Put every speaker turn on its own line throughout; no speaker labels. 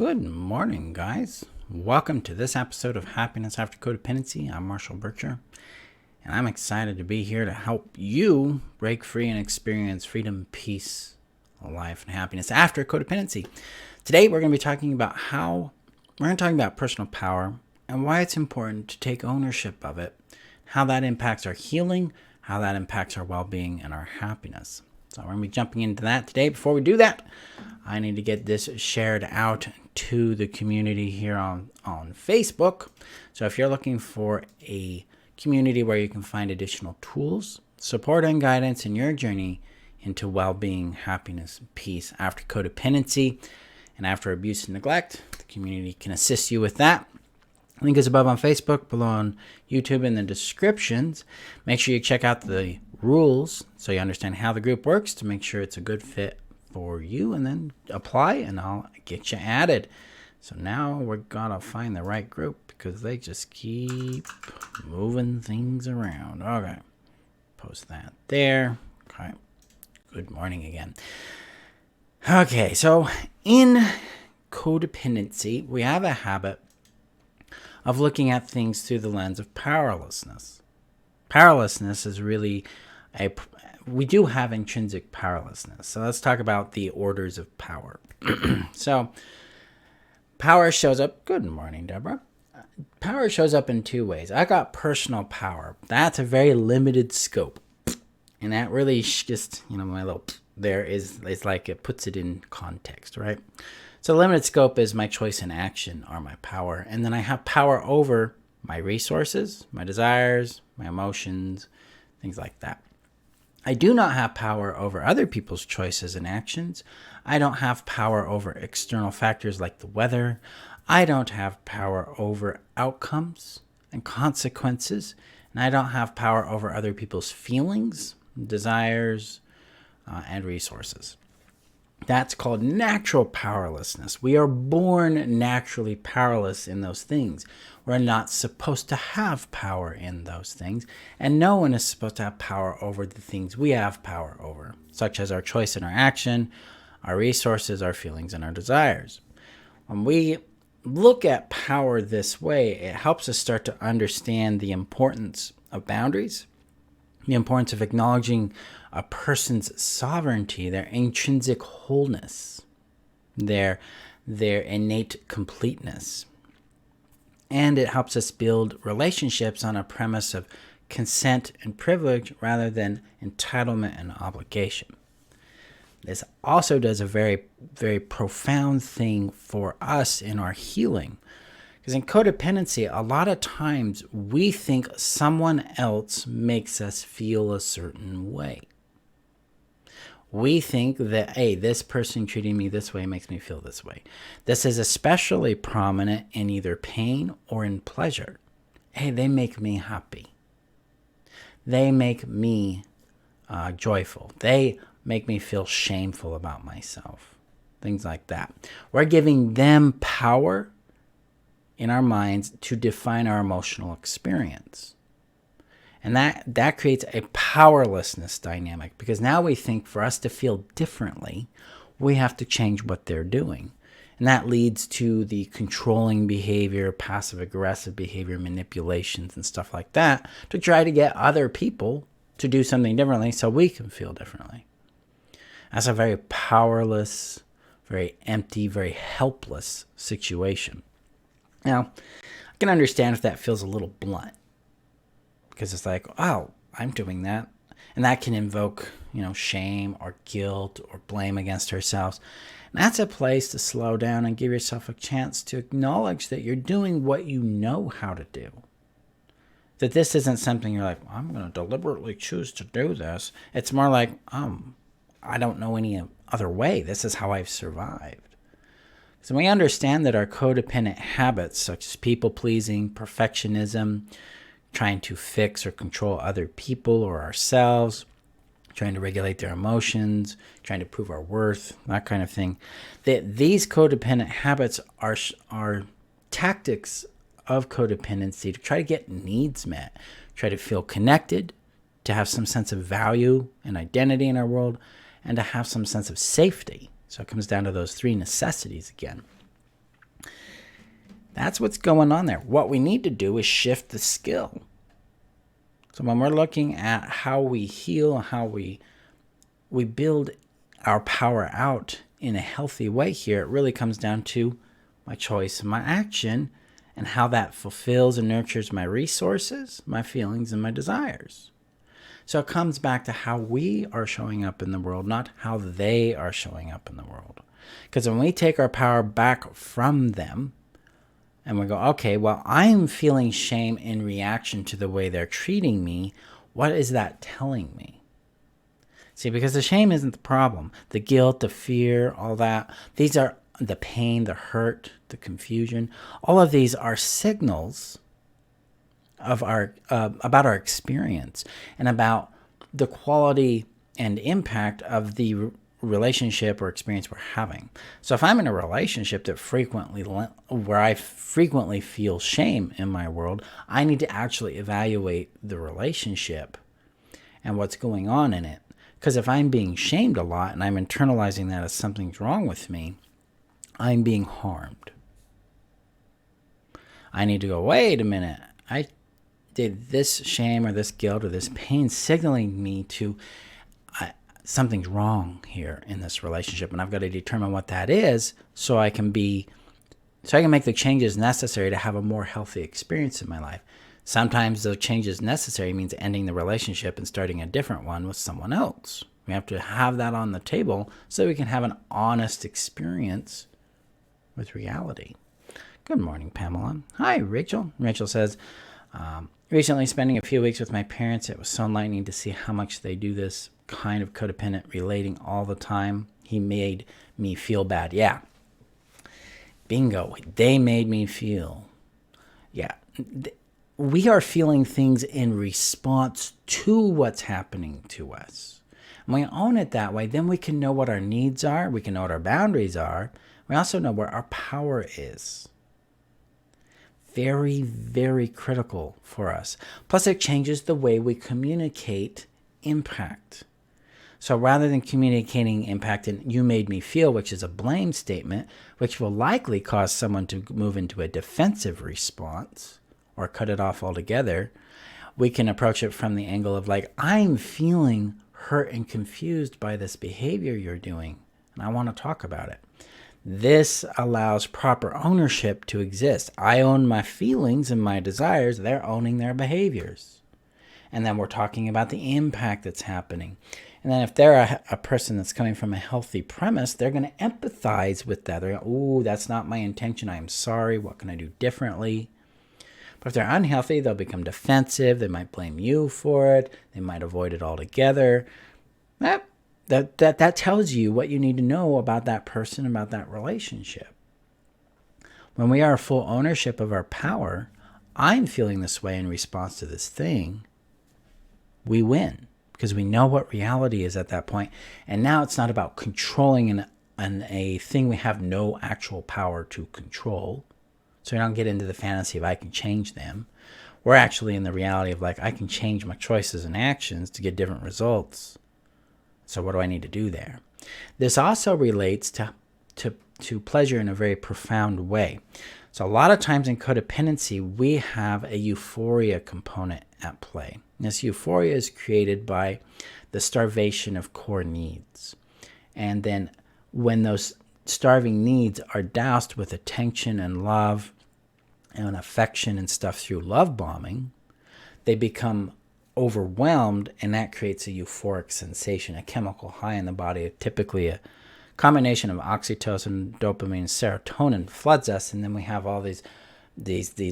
Good morning, guys. Welcome to this episode of Happiness After Codependency. I'm Marshall Bircher, and I'm excited to be here to help you break free and experience freedom, peace, life, and happiness after codependency. Today, we're going to be talking about personal power and why it's important to take ownership of it, how that impacts our healing, how that impacts our well-being and our happiness. So we're going to be jumping into that today. Before we do that, I need to get this shared out to the community here on Facebook. So if you're looking for a community where you can find additional tools, support, and guidance in your journey into well-being, happiness, peace after codependency and after abuse and neglect, the community can assist you with that. Link is above on Facebook, below on YouTube in the descriptions. Make sure you check out the rules so you understand how the group works to make sure it's a good fit for you, and then apply and I'll get you added. So now we're gonna find the right group because they just keep moving things around. Okay, post that there. Okay, good morning again. Okay, so in codependency, we have a habit of looking at things through the lens of powerlessness. Powerlessness is really we do have intrinsic powerlessness. So let's talk about the orders of power. So power shows up. Good morning, Deborah. Power shows up in two ways. I got personal power. That's a very limited scope. And that really just, my little there is like it puts it in context, right? So limited scope is my choice and action are my power. And then I have power over my resources, my desires, my emotions, things like that. I do not have power over other people's choices and actions. I don't have power over external factors like the weather. I don't have power over outcomes and consequences. And I don't have power over other people's feelings, desires, and resources. That's called natural powerlessness. We are born naturally powerless in those things. We're not supposed to have power in those things, and no one is supposed to have power over the things we have power over, such as our choice and our action, our resources, our feelings, and our desires. When we look at power this way, it helps us start to understand the importance of boundaries, the importance of acknowledging a person's sovereignty, their intrinsic wholeness, their innate completeness. And it helps us build relationships on a premise of consent and privilege rather than entitlement and obligation. This also does a very, very profound thing for us in our healing. Because in codependency, a lot of times we think someone else makes us feel a certain way. We think that, hey, this person treating me this way makes me feel this way. This is especially prominent in either pain or in pleasure. Hey, they make me happy. They make me joyful. They make me feel shameful about myself. Things like that. We're giving them power in our minds to define our emotional experience. And that creates a powerlessness dynamic because now we think for us to feel differently, we have to change what they're doing. And that leads to the controlling behavior, passive-aggressive behavior, manipulations, and stuff like that to try to get other people to do something differently so we can feel differently. That's a very powerless, very empty, very helpless situation. Now, I can understand if that feels a little blunt. Because it's like, oh, I'm doing that. And that can invoke, shame or guilt or blame against ourselves. And that's a place to slow down and give yourself a chance to acknowledge that you're doing what you know how to do. That this isn't something you're like, I'm going to deliberately choose to do this. It's more like, I don't know any other way. This is how I've survived. So we understand that our codependent habits, such as people-pleasing, perfectionism, trying to fix or control other people or ourselves, trying to regulate their emotions, trying to prove our worth, that kind of thing. That these codependent habits are tactics of codependency to try to get needs met, try to feel connected, to have some sense of value and identity in our world, and to have some sense of safety. So it comes down to those three necessities again. That's what's going on there. What we need to do is shift the skill. So when we're looking at how we heal, how we build our power out in a healthy way here, it really comes down to my choice and my action and how that fulfills and nurtures my resources, my feelings, and my desires. So it comes back to how we are showing up in the world, not how they are showing up in the world. Because when we take our power back from them and we go, okay, well, I'm feeling shame in reaction to the way they're treating me, what is that telling me? See, because the shame isn't the problem. The guilt, the fear, all that, these are the pain, the hurt, the confusion. All of these are signals of our about our experience and about the quality and impact of the relationship or experience we're having. So if I'm in a relationship where I frequently feel shame in my world, I need to actually evaluate the relationship and what's going on in it. Because if I'm being shamed a lot and I'm internalizing that as something's wrong with me, I'm being harmed. I need to go, wait a minute, I did this shame or this guilt or this pain signaling me to something's wrong here in this relationship, and I've got to determine what that is so I can make the changes necessary to have a more healthy experience in my life. Sometimes the changes necessary means ending the relationship and starting a different one with someone else. We have to have that on the table so we can have an honest experience with reality. Good morning, Pamela. Hi, Rachel. Rachel says, recently spending a few weeks with my parents, it was so enlightening to see how much they do this kind of codependent relating all the time. He made me feel bad. Yeah. Bingo. They made me feel. Yeah. We are feeling things in response to what's happening to us. And when we own it that way, then we can know what our needs are. We can know what our boundaries are. We also know where our power is. Very, very critical for us. Plus, it changes the way we communicate impact. So rather than communicating impact in "you made me feel," which is a blame statement, which will likely cause someone to move into a defensive response or cut it off altogether, we can approach it from the angle of like, I'm feeling hurt and confused by this behavior you're doing, and I want to talk about it. This allows proper ownership to exist. I own my feelings and my desires. They're owning their behaviors. And then we're talking about the impact that's happening. And then if they're a person that's coming from a healthy premise, they're going to empathize with that. They're going, ooh, that's not my intention. I'm sorry. What can I do differently? But if they're unhealthy, they'll become defensive. They might blame you for it. They might avoid it altogether. That tells you what you need to know about that person, about that relationship. When we are full ownership of our power, I'm feeling this way in response to this thing, we win because we know what reality is at that point. And now it's not about controlling a thing we have no actual power to control. So we don't get into the fantasy of I can change them. We're actually in the reality of like, I can change my choices and actions to get different results. So what do I need to do there? This also relates to pleasure in a very profound way. So a lot of times in codependency, we have a euphoria component at play. This euphoria is created by the starvation of core needs. And then when those starving needs are doused with attention and love and affection and stuff through love bombing, they become overwhelmed, and that creates a euphoric sensation, a chemical high in the body. Typically a combination of oxytocin, dopamine, and serotonin floods us, and then we have all these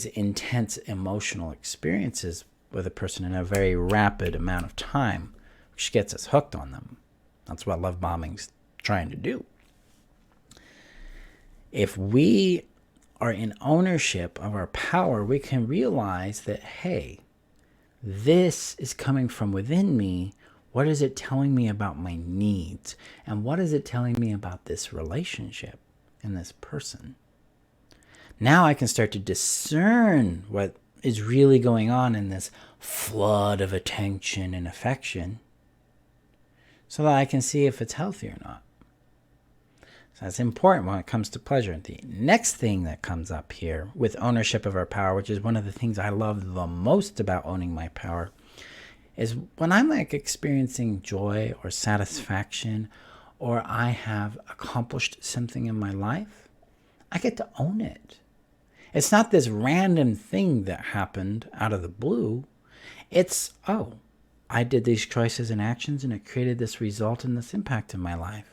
intense emotional experiences with a person in a very rapid amount of time, which gets us hooked on them. That's what love bombing's trying to do. If we are in ownership of our power, we can realize that, hey, this is coming from within me. What is it telling me about my needs? And what is it telling me about this relationship and this person? Now I can start to discern what is really going on in this flood of attention and affection so that I can see if it's healthy or not. So that's important when it comes to pleasure. The next thing that comes up here with ownership of our power, which is one of the things I love the most about owning my power, is when I'm like experiencing joy or satisfaction, or I have accomplished something in my life, I get to own it. It's not this random thing that happened out of the blue. It's, oh, I did these choices and actions and it created this result and this impact in my life.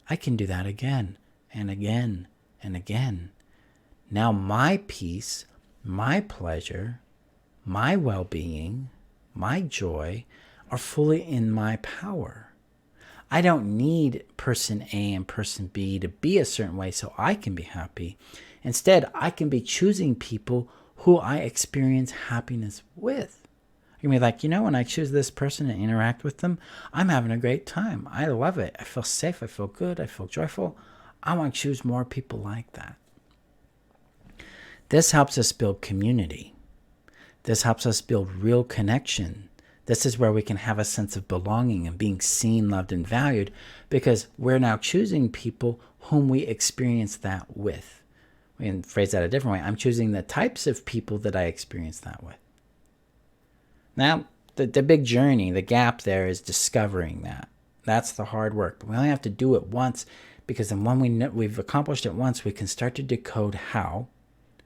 I can do that again and again and again. Now my peace, my pleasure, my well-being, my joy are fully in my power. I don't need person A and person B to be a certain way so I can be happy. Instead, I can be choosing people who I experience happiness with. I can be like, when I choose this person and interact with them, I'm having a great time. I love it. I feel safe. I feel good. I feel joyful. I want to choose more people like that. This helps us build community. This helps us build real connection. This is where we can have a sense of belonging and being seen, loved, and valued because we're now choosing people whom we experience that with. We can phrase that a different way. I'm choosing the types of people that I experience that with. Now, the big journey, the gap there is discovering that. That's the hard work. But we only have to do it once because then when we've accomplished it once, we can start to decode how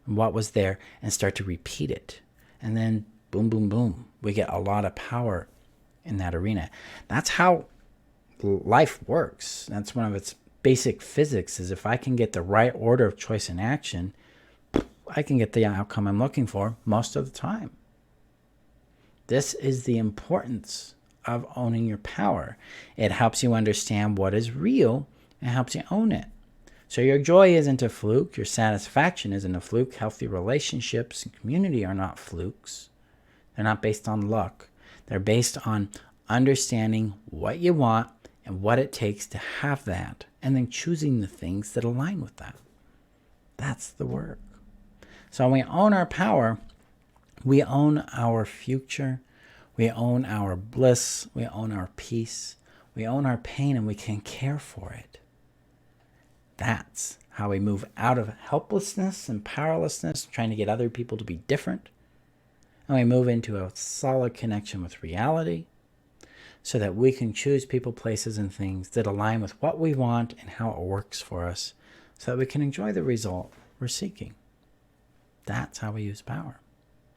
and what was there and start to repeat it. And then boom, boom, boom. We get a lot of power in that arena. That's how life works. That's one of its basic physics is if I can get the right order of choice and action, I can get the outcome I'm looking for most of the time. This is the importance of owning your power. It helps you understand what is real and helps you own it. So your joy isn't a fluke. Your satisfaction isn't a fluke. Healthy relationships and community are not flukes. They're not based on luck. They're based on understanding what you want and what it takes to have that, and then choosing the things that align with that. That's the work. So when we own our power, we own our future, we own our bliss, we own our peace, we own our pain, and we can care for it. That's how we move out of helplessness and powerlessness, trying to get other people to be different, and we move into a solid connection with reality so that we can choose people, places, and things that align with what we want and how it works for us so that we can enjoy the result we're seeking. That's how we use power.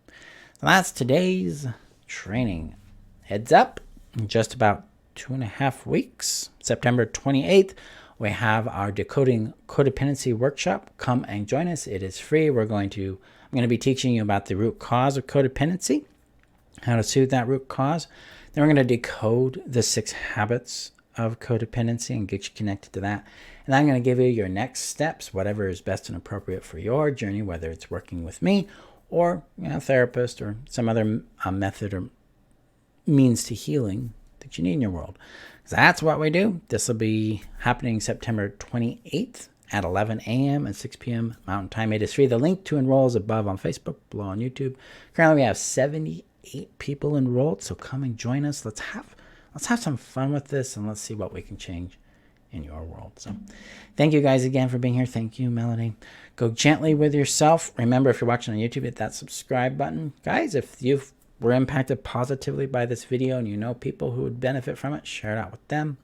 So that's today's training. Heads up, in just about 2.5 weeks, September 28th, we have our Decoding Codependency workshop. Come and join us. It is free. I'm going to be teaching you about the root cause of codependency, how to soothe that root cause. Then we're going to decode the 6 habits of codependency and get you connected to that. And I'm going to give you your next steps, whatever is best and appropriate for your journey, whether it's working with me or a therapist or some other method or means to healing that you need in your world. So that's what we do. This will be happening September 28th at 11 a.m. and 6 p.m. Mountain Time. It is free. The link to enroll is above on Facebook, below on YouTube. Currently, we have 78 people enrolled, so come and join us. Let's have some fun with this, and let's see what we can change in your world. So thank you guys again for being here. Thank you, Melody. Go gently with yourself. Remember, if you're watching on YouTube, hit that subscribe button. Guys, if you were impacted positively by this video and you know people who would benefit from it, share it out with them.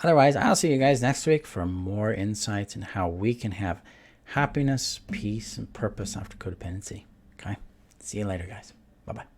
Otherwise, I'll see you guys next week for more insights into how we can have happiness, peace, and purpose after codependency. Okay? See you later, guys. Bye-bye.